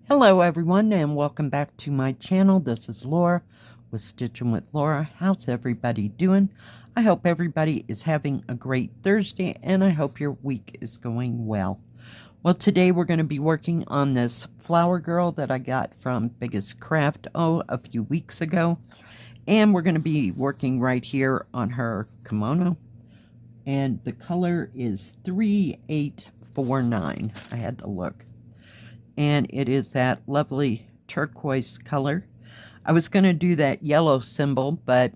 Hello everyone and welcome back to my channel. This is Laura with Stitchin with Laura. How's everybody doing? I hope everybody is having a great Thursday and I hope your week is going well. Well, today we're going to be working on this flower girl that I got from BiggestCraft a few weeks ago. And we're going to be working right here on her kimono. And the color is 3849. I had to look. And it is that lovely turquoise color. I was going to do that yellow symbol, but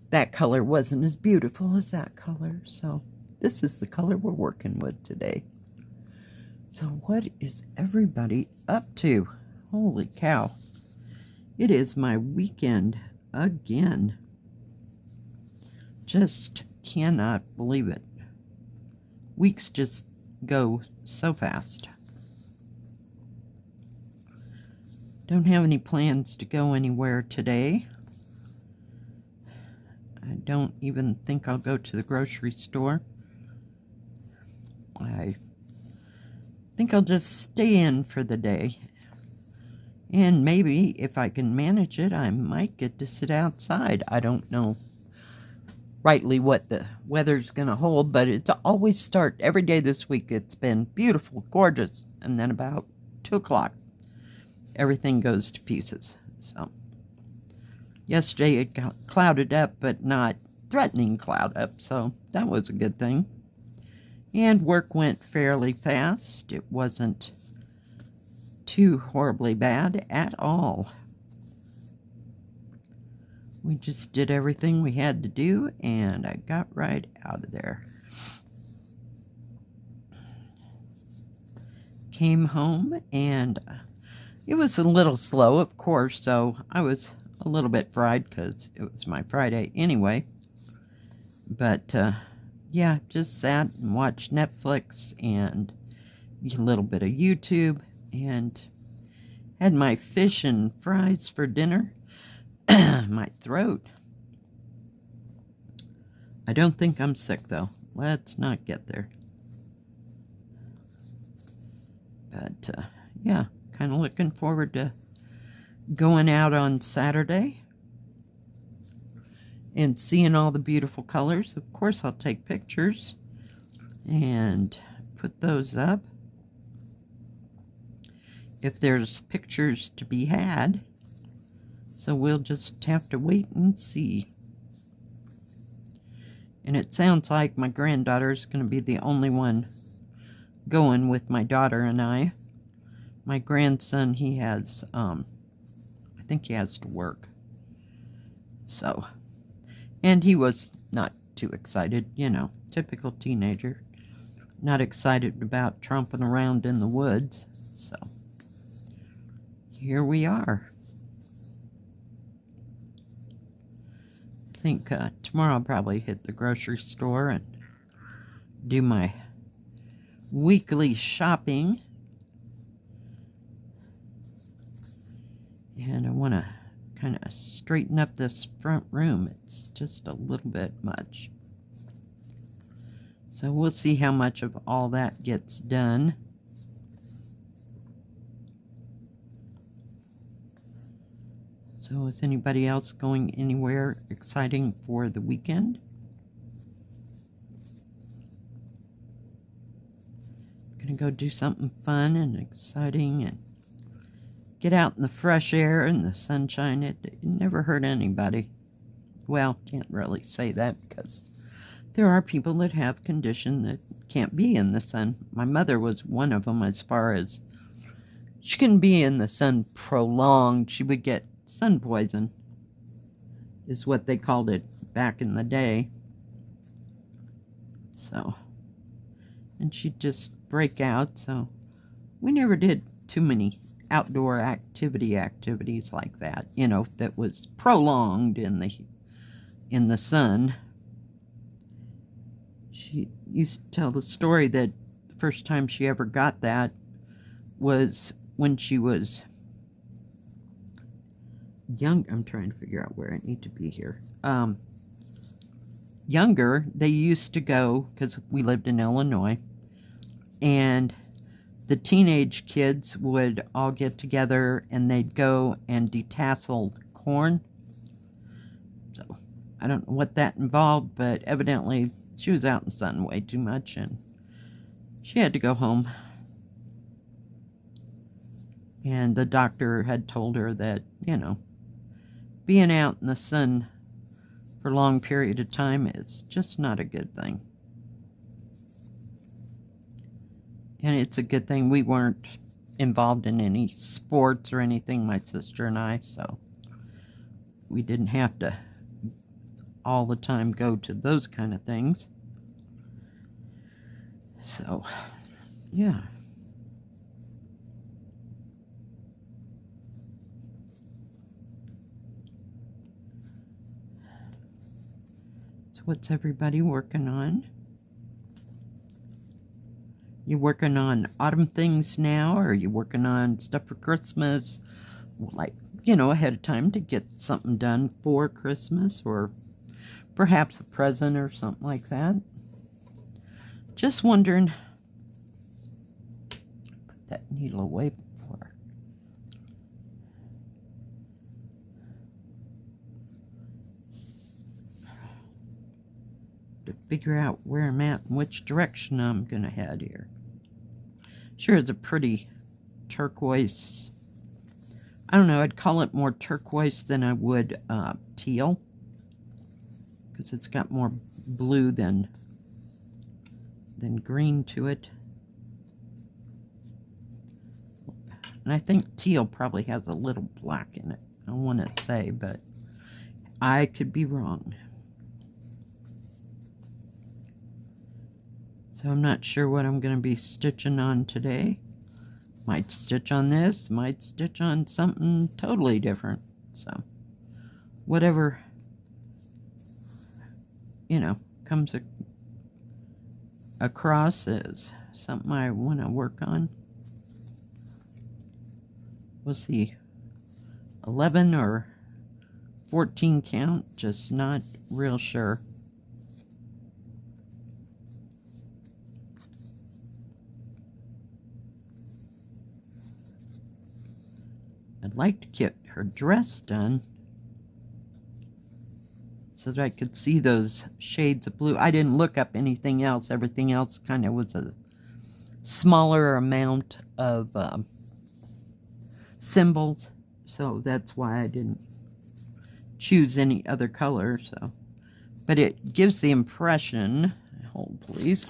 that color wasn't as beautiful as that color. So this is the color we're working with today. So what is everybody up to? Holy cow. It is my weekend again. Just cannot believe it. Weeks just go so fast. Don't have any plans to go anywhere today. I don't even think I'll go to the grocery store. I think I'll just stay in for the day. And maybe, if I can manage it, I might get to sit outside. I don't know rightly what the weather's going to hold, but it's always every day this week. It's been beautiful, gorgeous, and then about 2 o'clock. Everything goes to pieces. So yesterday it got clouded up, but not threatening cloud up, so that was a good thing. And work went fairly fast. It wasn't too horribly bad at all. We just did everything we had to do, and I got right out of there. Came home, and it was a little slow, of course, so I was a little bit fried because it was my Friday anyway. But, yeah, just sat and watched Netflix and a little bit of YouTube and had my fish and fries for dinner. My throat. I don't think I'm sick, though. Let's not get there. But, yeah. Kind of looking forward to going out on Saturday and seeing all the beautiful colors. Of course, I'll take pictures and put those up if there's pictures to be had. So we'll just have to wait and see. And it sounds like my granddaughter's going to be the only one going with my daughter and I. My grandson, he has, I think he has to work. So, and he was not too excited, you know, typical teenager. Not excited about tromping around in the woods. So, here we are. I think tomorrow I'll probably hit the grocery store and do my weekly shopping. And I want to kind of straighten up this front room. It's just a little bit much. So we'll see how much of all that gets done. So is anybody else going anywhere exciting for the weekend? Gonna go do something fun and exciting and get out in the fresh air and the sunshine. It never hurt anybody. Well, can't really say that because there are people that have condition that can't be in the sun. My mother was one of them, as far as she couldn't be in the sun prolonged. She would get sun poison, is what they called it back in the day. So, and she'd just break out. So we never did too many outdoor activities like that, you know, that was prolonged in the sun. She used to tell the story that the first time she ever got that was when she was young. I'm trying to figure out where I need to be here. Younger, they used to go, because we lived in Illinois, and the teenage kids would all get together and they'd go and detassel corn. So I don't know what that involved, but evidently she was out in the sun way too much and she had to go home. And the doctor had told her that, you know, being out in the sun for a long period of time is just not a good thing. And it's a good thing we weren't involved in any sports or anything, my sister and I, so we didn't have to all the time go to those kind of things. So, yeah. So what's everybody working on? You working on autumn things now, or are you working on stuff for Christmas? Like, you know, ahead of time to get something done for Christmas, or perhaps a present or something like that. Just wondering. Put that needle away before. To figure out where I'm at and which direction I'm going to head here. Sure, it's a pretty turquoise. I don't know, I'd call it more turquoise than I would teal, because it's got more blue than green to it. And I think teal probably has a little black in it. I don't want to say, but I could be wrong. So I'm not sure what I'm going to be stitching on today. Might stitch on this, might stitch on something totally different. So whatever, you know, comes across is something I want to work on. We'll see. 11 or 14 count, just not real sure. I'd like to get her dress done so that I could see those shades of blue. I didn't look up anything else. Everything else kind of was a smaller amount of symbols, so that's why I didn't choose any other color. So, but it gives the impression, hold please,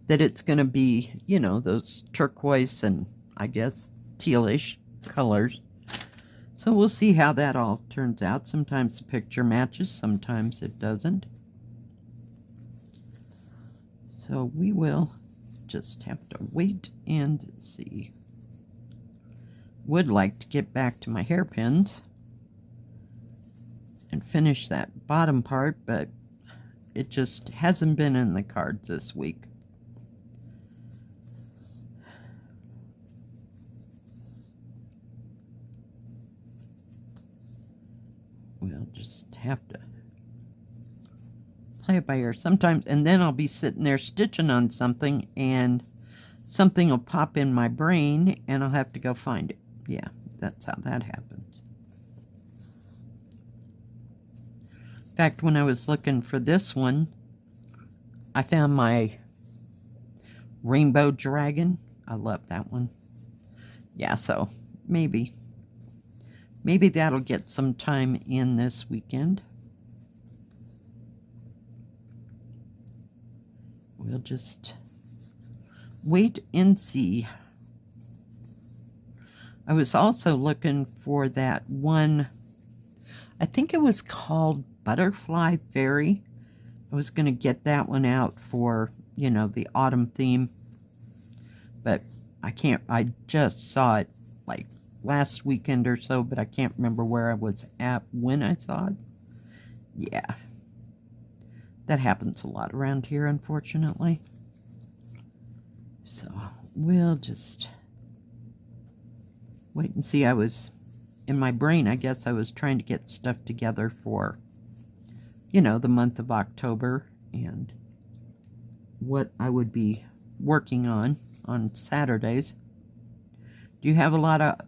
that it's going to be, you know, those turquoise and I guess tealish colors. So we'll see how that all turns out. Sometimes the picture matches, sometimes it doesn't. So we will just have to wait and see. Would like to get back to my hairpins and finish that bottom part, but it just hasn't been in the cards this week. We'll just have to play it by ear sometimes, and then I'll be sitting there stitching on something and something will pop in my brain and I'll have to go find it. Yeah, that's how that happens. In fact, when I was looking for this one, I found my rainbow dragon. I love that one. Yeah, so maybe that'll get some time in this weekend. We'll just wait and see. I was also looking for that one, I think it was called Butterfly Fairy. I was going to get that one out for, you know, the autumn theme. But I just saw it like last weekend or so, but I can't remember where I was at when I saw it. Yeah. That happens a lot around here, unfortunately. So, we'll just wait and see. I was, in my brain, I guess I was trying to get stuff together for, you know, the month of October and what I would be working on. on Saturdays. Do you have a lot of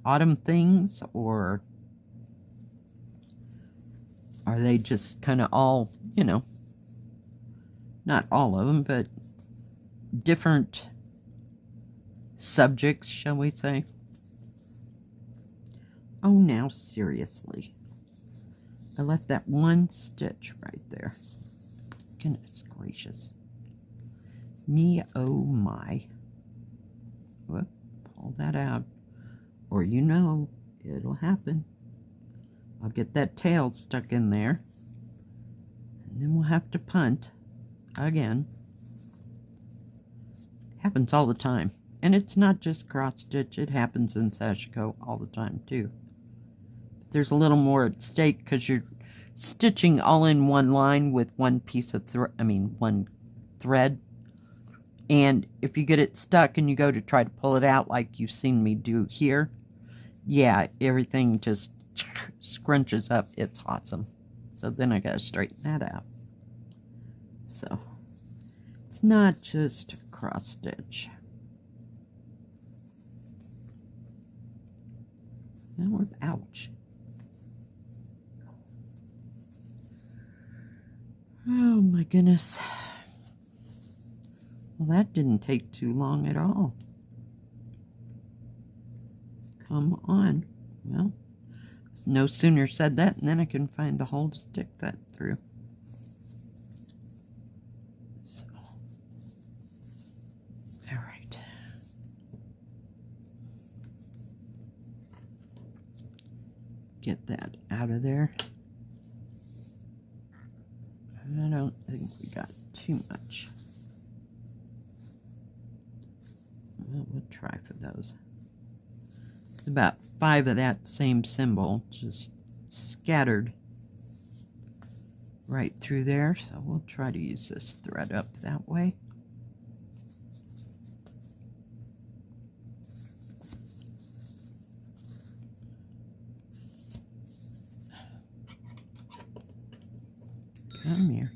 autumn things, or are they just kind of all, you know, not all of them, but different subjects, shall we say? Oh, now seriously. I left that one stitch right there. Goodness gracious. Me, oh my. Whoop, pull that out. Or you know, it'll happen. I'll get that tail stuck in there. And then we'll have to punt again. Happens all the time. And it's not just cross stitch, it happens in sashiko all the time too. There's a little more at stake because you're stitching all in one line with one piece of one thread. And if you get it stuck and you go to try to pull it out like you've seen me do here, yeah, everything just scrunches up. It's awesome. So then I gotta straighten that out. So it's not just cross stitch. Now, ouch. Oh my goodness. Well, that didn't take too long at all. Come on. Well, no sooner said that, and then I can find the hole to stick that through. So, all right. Get that out of there. I don't think we got too much. Well, we'll try for those. It's about 5 of that same symbol, just scattered right through there. So we'll try to use this thread up that way. Come here.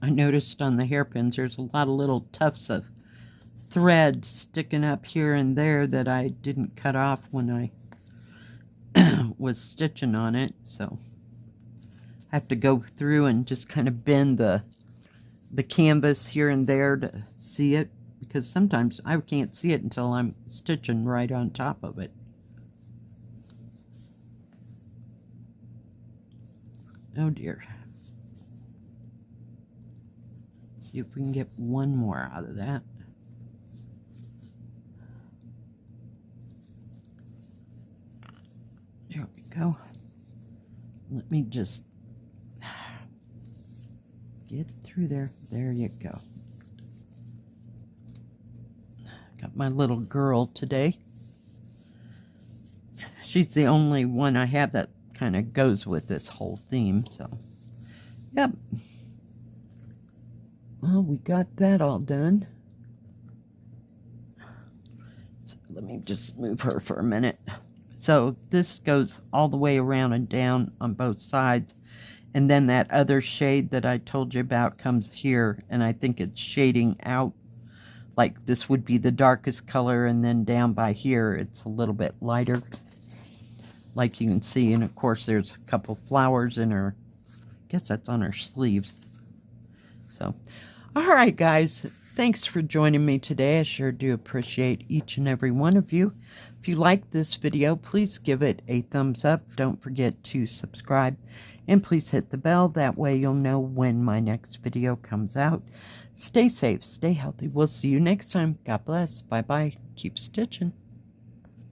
I noticed on the hairpins there's a lot of little tufts of thread sticking up here and there that I didn't cut off when I was stitching on it, so I have to go through and just kind of bend the canvas here and there to see it, because sometimes I can't see it until I'm stitching right on top of it. Oh dear. Let's see if we can get one more out of that. There we go. Let me just get through there. There you go. Got my little girl today. She's the only one I have that kind of goes with this whole theme, so yep. Well, we got that all done. So let me just move her for a minute. So this goes all the way around and down on both sides, and then that other shade that I told you about comes here, and I think it's shading out. Like this would be the darkest color, and then down by here it's a little bit lighter, like you can see. And of course there's a couple flowers in her, I guess that's on her sleeves. So alright guys, thanks for joining me today. I sure do appreciate each and every one of you. If you like this video, please give it a thumbs up. Don't forget to subscribe, and please hit the bell. That way you'll know when my next video comes out. Stay safe, stay healthy. We'll see you next time. God bless. Bye bye. Keep stitching.